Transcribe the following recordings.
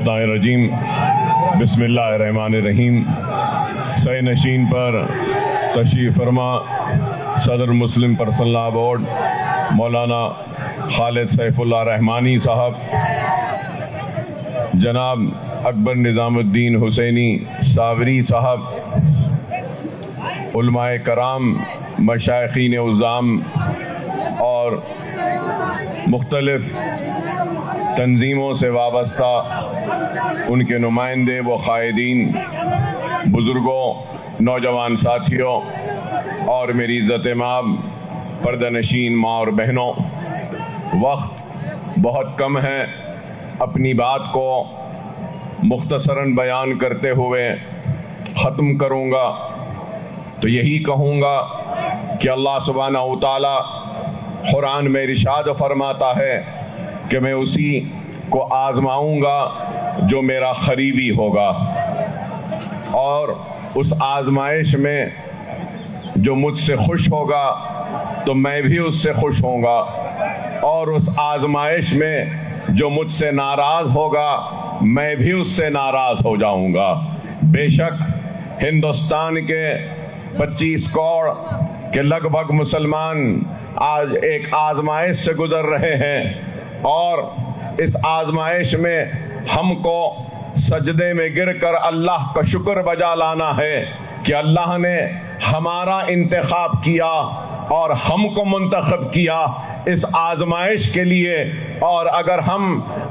मिनश्शैतानिर्रजीम बिस्मिल्लाहिर्रहमानिर्रहीम। सही नशीन पर तशरीफ़ फरमा सदर मुस्लिम पर्सनल लॉ बोर्ड मौलाना खालिद सैफुल्लाह रहमानी साहब, जनाब अकबर निज़ामुद्दीन हुसैनी सावरी साहब, उलमाए कराम, मशाइखीन उज़्ज़ाम और मुख्तलिफ तंजीमों से वाबस्ता उनके नुमाइंदे व कायदीन, बुज़ुर्गों, नौजवान साथियों और मेरी इज़्ज़त माब पर्दानशीन माँ और बहनों, वक्त बहुत कम है। अपनी बात को मुख्तसरन बयान करते हुए ख़त्म करूँगा तो यही कहूँगा कि अल्लाह सुब्हानहू व तआला कुरान में इरशाद फरमाता है कि मैं उसी को आज़माऊँगा जो मेरा क़रीबी होगा, और उस आज़माइश में जो मुझसे खुश होगा तो मैं भी उससे खुश होऊंगा, और उस आज़माइश में जो मुझसे नाराज़ होगा मैं भी उससे नाराज़ हो जाऊंगा। बेशक हिंदुस्तान के 25 करोड़ के लगभग मुसलमान आज एक आज़माइश से गुजर रहे हैं, और इस आज़माइश में हमको सजदे में गिरकर अल्लाह का शुक्र बजा लाना है कि अल्लाह ने हमारा इंतखाब किया और हमको मुंतखब किया इस आज़माइश के लिए। और अगर हम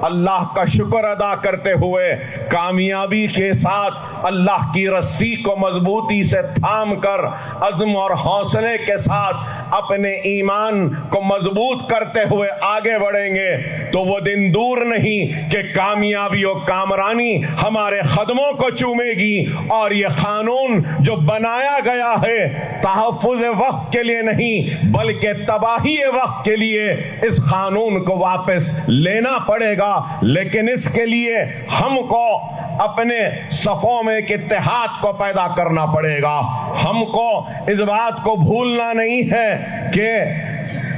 अल्लाह का शुक्र अदा करते हुए कामयाबी के साथ अल्लाह की रस्सी को मजबूती से थाम कर अज़्म और हौसले के साथ अपने ईमान को मजबूत करते हुए आगे बढ़ेंगे तो वो दिन दूर नहीं कि कामयाबी और कामरानी हमारे कदमों को चूमेगी। और ये कानून जो बनाया गया है तहफ़्फ़ुज़ वक्त के लिए नहीं बल्कि तबाही वक्त के लिए इस कानून को वापस लेना पड़ेगा। लेकिन इसके लिए हमको अपने सफ़ों में एक इत्तेहाद को पैदा करना पड़ेगा। हमको इस बात को भूलना नहीं है कि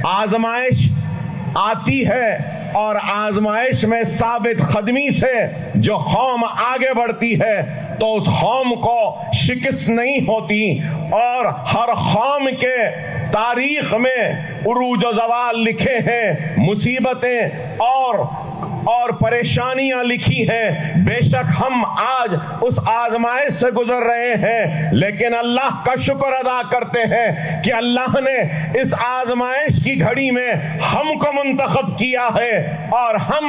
आज़माइश आती है और आज़माइश में साबित कदमी से जो कौम आगे बढ़ती है तो उस कौम को शिकस्त नहीं होती, और हर कौम के तारीख में उरूज व ज़वाल लिखे हैं, मुसीबतें और परेशानियां लिखी हैं। बेशक हम आज उस आज़माइश से गुजर रहे हैं, लेकिन अल्लाह का शुक्र अदा करते हैं कि अल्लाह ने इस आज़माइश की घड़ी में हमको मुंतखब किया है, और हम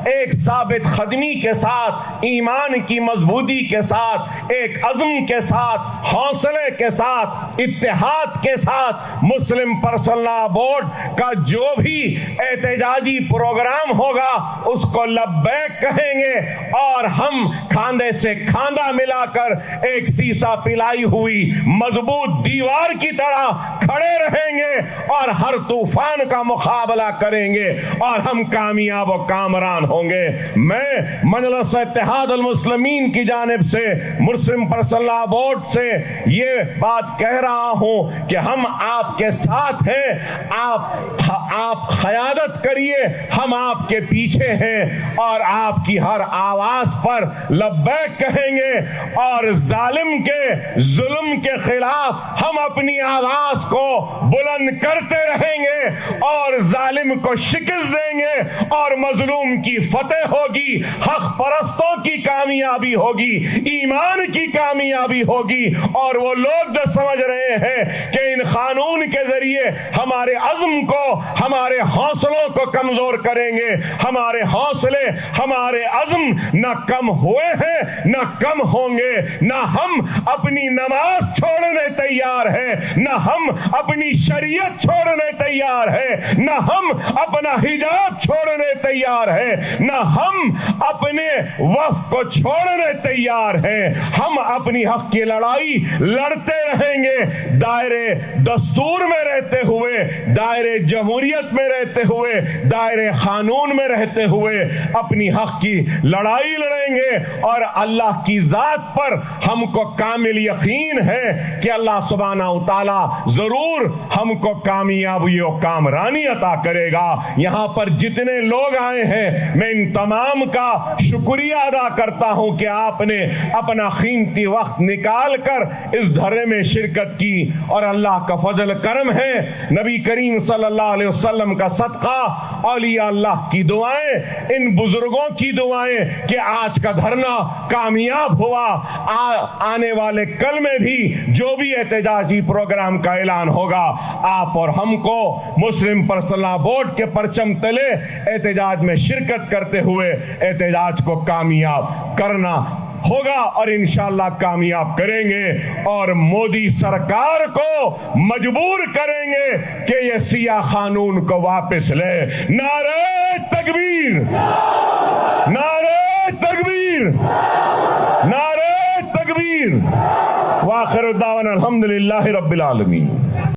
एक साबित कदमी के साथ, ईमान की मजबूती के साथ, एक अज़्म के साथ, हौसले के साथ, इत्तेहाद के साथ मुस्लिम पर्सनल लॉ बोर्ड का जो भी एहतजाजी प्रोग्राम होगा उसको लब्बैक कहेंगे, और हम खांधे से खांधा मिलाकर एक सीसा पिलाई हुई मजबूत दीवार की तरह खड़े रहेंगे और हर तूफान का मुकाबला करेंगे और हम कामयाब और कामरान होंगे। मैं मजलिस इत्तेहादुल मुस्लिमीन की जानिब से मुस्लिम पर्सनल लॉ बोर्ड से ये बात कह रहा हूं कि हम आपके साथ हैं। आप क़यादत करिए, हम आपके पीछे हैं और आपकी हर आवाज पर लब्बैक कहेंगे, और जालिम के जुल्म के खिलाफ हम अपनी आवाज को बुलंद करते रहेंगे और जालिम को शिकस्त देंगे और मजलूम की फतेह होगी, हक परस्तों की कामयाबी होगी, ईमान की कामयाबी होगी। और वो लोग जो समझ रहे हैं कि इन कानून के जरिए हमारे अज़्म को, हमारे हौसलों को कमजोर करेंगे, हमारे हौसले, हमारे अज़्म न कम हुए हैं न कम होंगे। न हम अपनी नमाज छोड़ने तैयार हैं, न हम अपनी शरीयत छोड़ने तैयार हैं, न हम अपना हिजाब छोड़ने तैयार हैं, न हम अपने वफ़ को छोड़ने तैयार हैं। हम अपनी हक की लड़ाई लड़ते रहेंगे, दायरे दस्तूर में रहते हुए, दायरे जमहूरियत में रहते हुए, दायरे कानून में रहते हुए अपनी हक की लड़ाई लड़ेंगे। और अल्लाह की जात पर हमको कामिल यकीन है कि अल्लाह सुब्हानहू तआला जरूर हमको कामयाबी और कामरानी अता करेगा। यहाँ पर जितने लोग आए हैं, मैं इन तमाम का शुक्रिया अदा करता हूं कि आपने अपना कीमती वक्त निकाल कर इस धर्मे में शिरकत की। और अल्लाह का फजल करम है, नबी करीम सल्लल्लाहु अलैहि वसल्लम का सदका, औलिया अल्लाह की दुआएं, इन बुजुर्गों की दुआएं कि आज का धरना कामयाब हुआ। आने वाले कल में भी जो भी एहतजाजी प्रोग्राम का ऐलान होगा, आप और हमको मुस्लिम पर्सनल बोर्ड के परचम तले एहतजाज में शिरकत करते हुए एहतजाज को कामयाब करना होगा और इंशाअल्लाह कामयाब करेंगे। और मोदी सरकार को मजबूर करेंगे कि ये सिया कानून को वापस ले। नारे तकबीर, नारे तकबीर, नारे तकबीर। वाखिर दावाना अल्हम्दुलिल्लाहि रब्बिल आलमीन।